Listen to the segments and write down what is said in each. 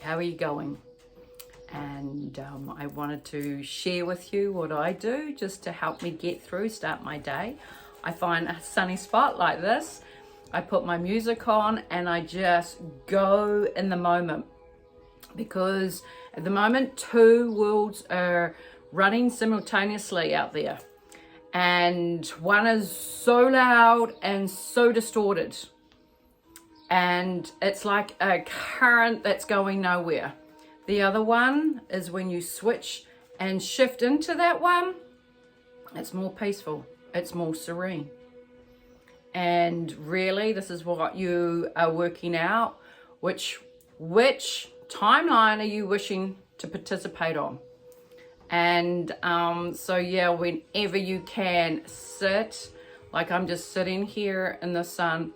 How are you going? And I wanted to share with you what I do just to help me get through, start my day. I find a sunny spot like this, I put my music on and I just go in the moment, because at the moment two worlds are running simultaneously out there, and one is so loud and so distorted, and it's like a current that's going nowhere. The other one is when you switch and shift into that one, it's more peaceful, it's more serene. And really, this is what you are working out. Which timeline are you wishing to participate on? And so yeah, whenever you can, sit, like I'm just sitting here in the sun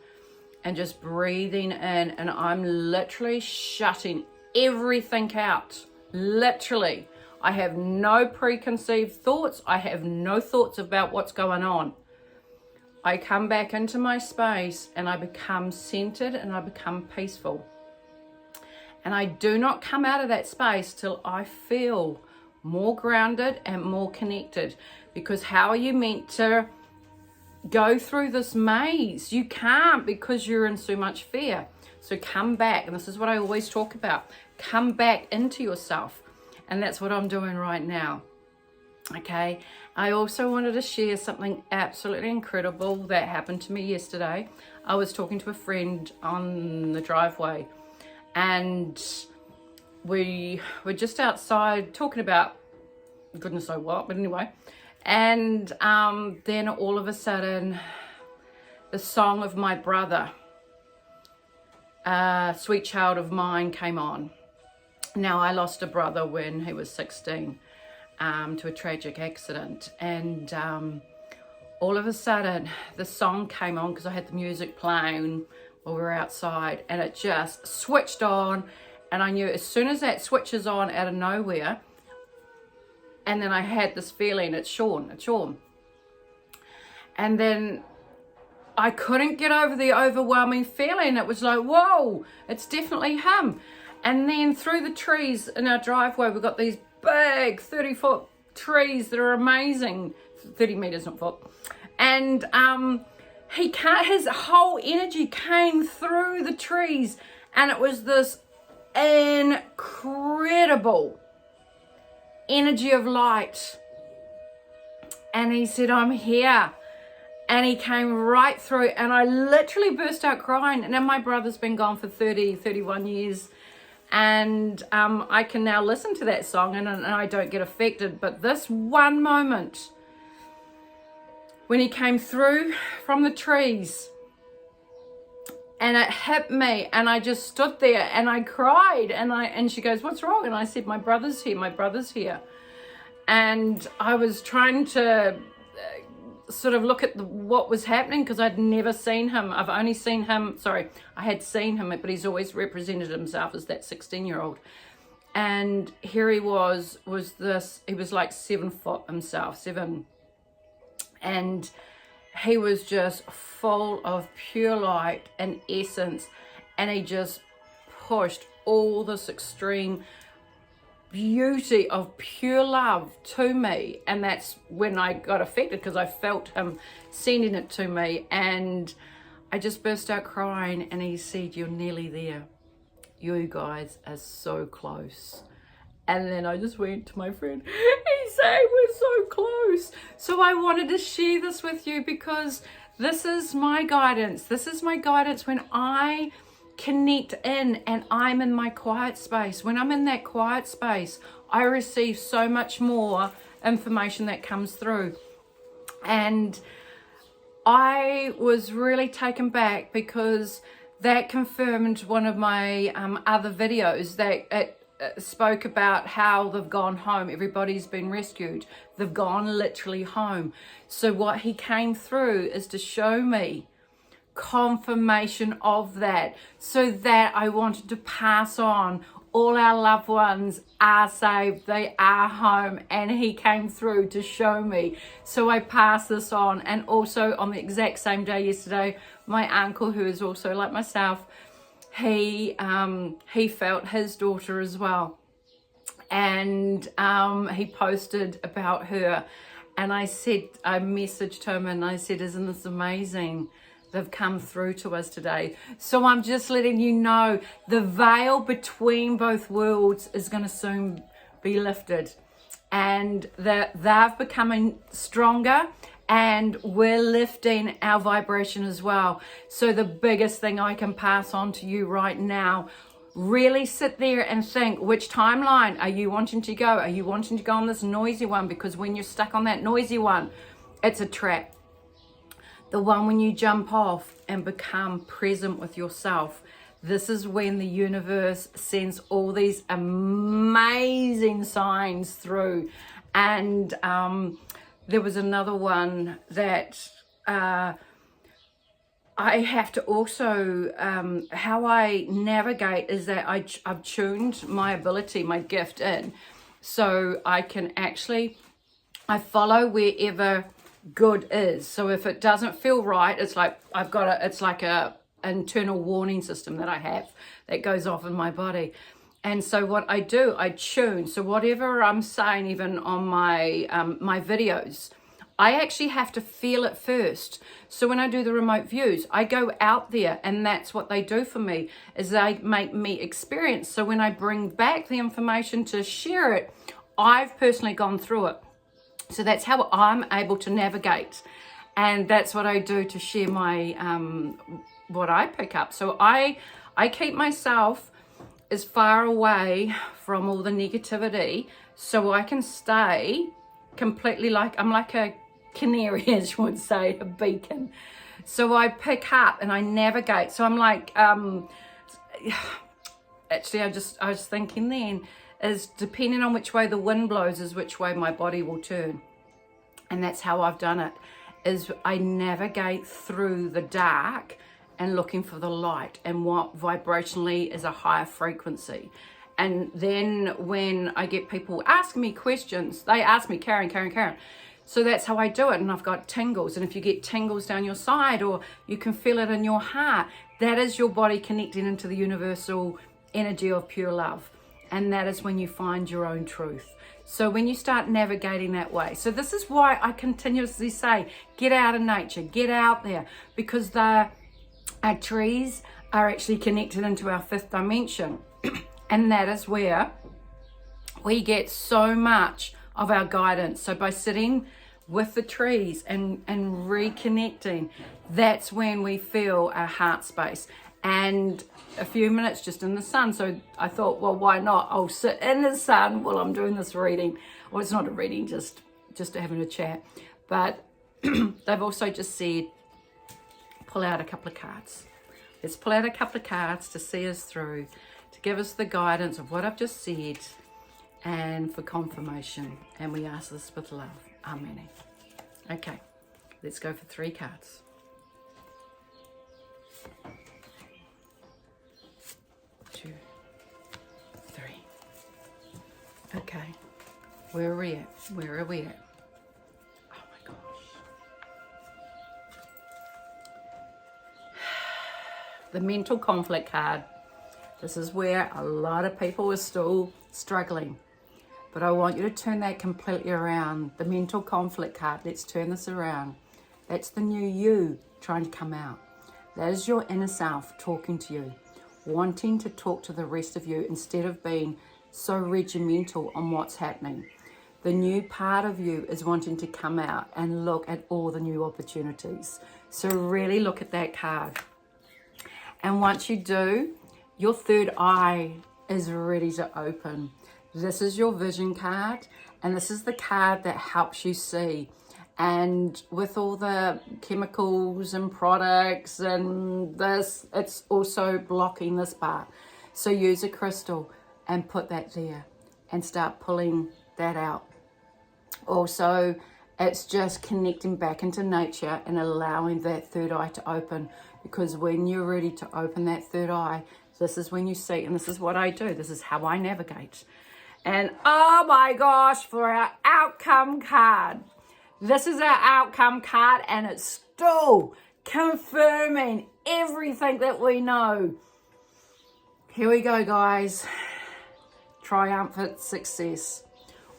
and just breathing in, and I'm literally shutting everything out. Literally, I have no preconceived thoughts. I have no thoughts about what's going on. I come back into my space and I become centered and I become peaceful. And I do not come out of that space till I feel more grounded and more connected. Because how are you meant to go through this maze? You can't, because you're in so much fear. So come back, and this is what I always talk about. Come back into yourself. And that's what I'm doing right now. Okay, I also wanted to share something absolutely incredible that happened to me yesterday. I was talking to a friend on the driveway, and we were just outside talking about goodness knows what, but anyway. And then all of a sudden, the song of my brother, Sweet Child of Mine, came on. Now, I lost a brother when he was 16. To a tragic accident, and all of a sudden the song came on because I had the music playing while we were outside, and it just switched on, and I knew as soon as that switches on out of nowhere, and then I had this feeling, it's Sean, and then I couldn't get over the overwhelming feeling. It was like, whoa, it's definitely him. And then through the trees in our driveway, we've got these big 30-foot trees that are amazing, 30 meters, not foot. And his whole energy came through the trees, and it was this incredible energy of light. And he said, I'm here. And he came right through, and I literally burst out crying. And then my brother's been gone for 31 years. And I can now listen to that song and I don't get affected. But this one moment, when he came through from the trees, and it hit me, and I just stood there and I cried, and she goes, what's wrong? And I said, my brother's here. And I was trying to sort of look at what was happening, because I'd never seen him. I had seen him, but he's always represented himself as that 16-year-old. And here he was like 7 foot himself, 7. And he was just full of pure light and essence, and he just pushed all this extreme beauty of pure love to me. And that's when I got affected, because I felt him sending it to me, and I just burst out crying. And he said, you're nearly there, you guys are so close. And then I just went to my friend, he said, we're so close. So I wanted to share this with you, because this is my guidance. This is my guidance when I connect in and I'm in my quiet space. When I'm in that quiet space, I receive so much more information that comes through. And I was really taken back, because that confirmed one of my other videos that it spoke about how they've gone home. Everybody's been rescued. They've gone literally home. So what he came through is to show me confirmation of that, so that I wanted to pass on, all our loved ones are saved, they are home, and he came through to show me. So I passed this on. And also on the exact same day yesterday, my uncle, who is also like myself, he felt his daughter as well. And he posted about her. And I messaged him and I said, isn't this amazing? They've come through to us today. So I'm just letting you know the veil between both worlds is going to soon be lifted. And that they're becoming stronger, and we're lifting our vibration as well. So the biggest thing I can pass on to you right now, really sit there and think, which timeline are you wanting to go? Are you wanting to go on this noisy one? Because when you're stuck on that noisy one, it's a trap. The one when you jump off and become present with yourself, this is when the universe sends all these amazing signs through. And there was another one that I have to also, how I navigate is that I've tuned my ability, my gift in. So I can actually, I follow wherever good is. So if it doesn't feel right, it's like it's like a internal warning system that I have that goes off in my body. And so what I do, I tune. So whatever I'm saying, even on my my videos, I actually have to feel it first. So when I do the remote views, I go out there, and that's what they do for me, is they make me experience. So when I bring back the information to share it, I've personally gone through it. So that's how I'm able to navigate. And that's what I do to share my, what I pick up. So I keep myself as far away from all the negativity so I can stay completely I'm like a canary, as you would say, a beacon. So I pick up and I navigate. So I'm like, actually, I was thinking then, is depending on which way the wind blows is which way my body will turn. And that's how I've done it, is I navigate through the dark and looking for the light and what vibrationally is a higher frequency. And then when I get people asking me questions, they ask me, Karen. So that's how I do it. And I've got tingles. And if you get tingles down your side, or you can feel it in your heart, that is your body connecting into the universal energy of pure love. And that is when you find your own truth. So when you start navigating that way. So this is why I continuously say, get out in nature, get out there, because our trees are actually connected into our fifth dimension. And that is where we get so much of our guidance. So by sitting with the trees and reconnecting, that's when we feel our heart space. And a few minutes just in the sun. So I thought, well, why not? I'll sit in the sun while I'm doing this reading. Well, it's not a reading, just having a chat. But they've also just said, pull out a couple of cards. Let's pull out a couple of cards to see us through, to give us the guidance of what I've just said, and for confirmation. And we ask this with love. Amen. Okay, let's go for 3 cards. 2, 3. Okay, where are we at? Where are we at? Oh my gosh. The mental conflict card. This is where a lot of people are still struggling. But I want you to turn that completely around. The mental conflict card, let's turn this around. That's the new you trying to come out. That is your inner self talking to you, wanting to talk to the rest of you instead of being so regimental on what's happening. The new part of you is wanting to come out and look at all the new opportunities. So really look at that card. And once you do, your third eye is ready to open. This is your vision card, and this is the card that helps you see. And with all the chemicals and products and this, it's also blocking this part. So use a crystal and put that there and start pulling that out. Also, it's just connecting back into nature and allowing that third eye to open, because when you're ready to open that third eye, this is when you see, and this is what I do, this is how I navigate. And oh my gosh, for our outcome card. This is our outcome card, and it's still confirming everything that we know. Here we go, guys. Triumphant success.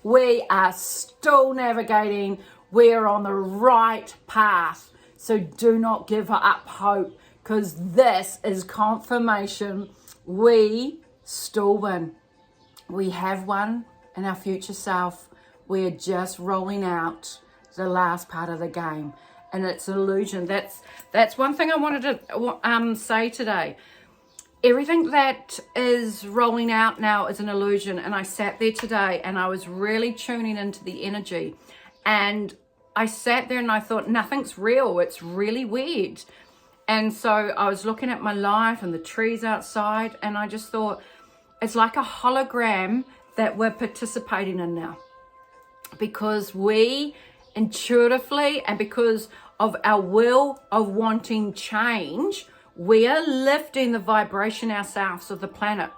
We are still navigating. We're on the right path. So do not give up hope, because this is confirmation. We still win. We have won in our future self. We're just rolling out the last part of the game. And it's an illusion. That's one thing I wanted to say today. Everything that is rolling out now is an illusion. And I sat there today and I was really tuning into the energy. And I sat there and I thought, nothing's real. It's really weird. And so I was looking at my life and the trees outside, and I just thought, it's like a hologram that we're participating in now. Because we intuitively, and because of our will of wanting change, we are lifting the vibration ourselves of the planet.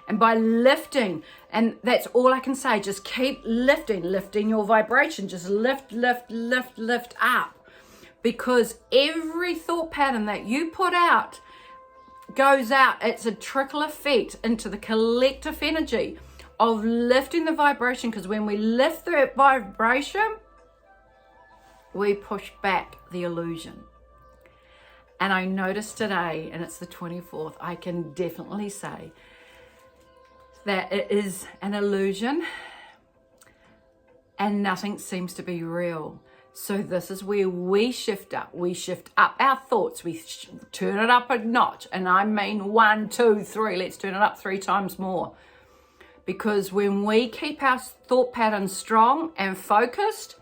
And by lifting, and that's all I can say, just keep lifting your vibration. Just lift up. Because every thought pattern that you put out goes out. It's a trickle effect into the collective energy of lifting the vibration. Because when we lift the vibration, we push back the illusion. And I noticed today, and it's the 24th, I can definitely say that it is an illusion and nothing seems to be real. So this is where we shift up. We shift up our thoughts. We turn it up a notch. And I mean 1, 2, 3. Let's turn it up 3 times more. Because when we keep our thought patterns strong and focused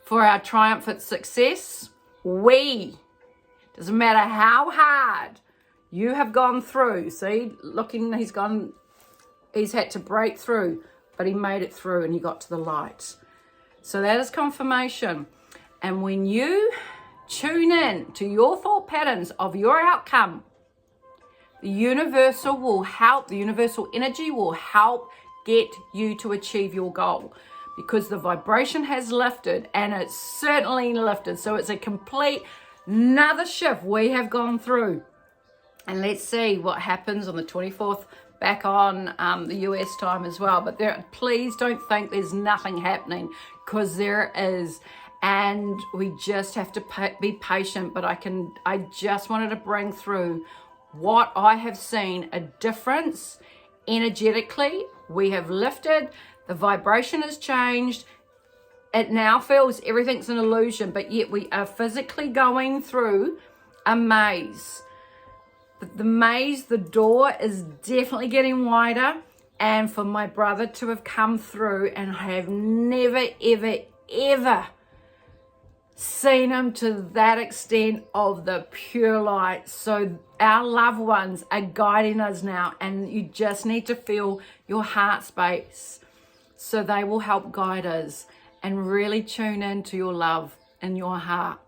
for our triumphant success, doesn't matter how hard you have gone through. See, looking, he's had to break through, but he made it through and he got to the light. So that is confirmation. And when you tune in to your thought patterns of your outcome, the universal energy will help get you to achieve your goal, because the vibration has lifted, and it's certainly lifted. So it's a complete another shift we have gone through. And let's see what happens on the 24th back on the US time as well. But please don't think there's nothing happening, because there is. And we just have to be patient. But I just wanted to bring through what I have seen, a difference energetically. We have lifted, the vibration has changed. It now feels everything's an illusion, but yet we are physically going through a maze. But the maze, the door is definitely getting wider. And for my brother to have come through, and I have never, ever seen him to that extent of the pure light. So our loved ones are guiding us now, and you just need to feel your heart space. So they will help guide us, and really tune into your love and your heart,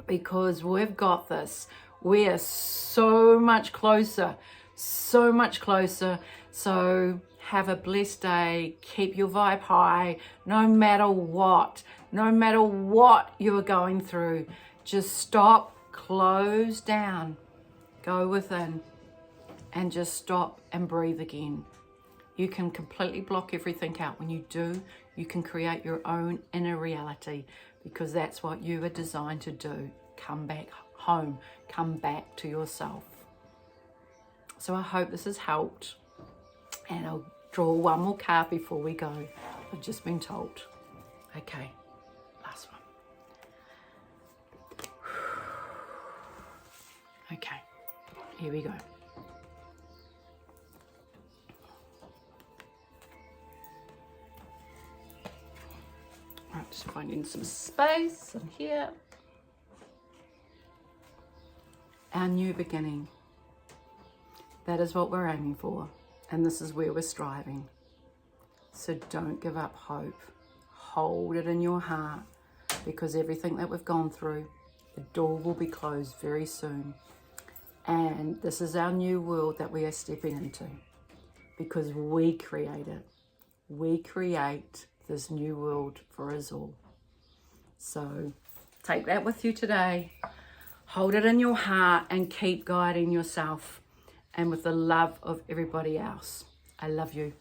because we've got this. We are so much closer, so much closer. So have a blessed day. Keep your vibe high, no matter what you are going through. Just stop, close down, go within, and just stop and breathe again. You can completely block everything out. When you do, you can create your own inner reality, because that's what you were designed to do. Come back home, come back to yourself. So I hope this has helped. And I'll draw one more card before we go. I've just been told. Okay, last one. Okay, here we go. Right, just finding some space in here. Our new beginning. That is what we're aiming for. And this is where we're striving. So don't give up hope. Hold it in your heart, because everything that we've gone through, the door will be closed very soon. And this is our new world that we are stepping into, because we create it. We create this new world for us all. So take that with you today. Hold it in your heart and keep guiding yourself. and with the love of everybody else. I love you.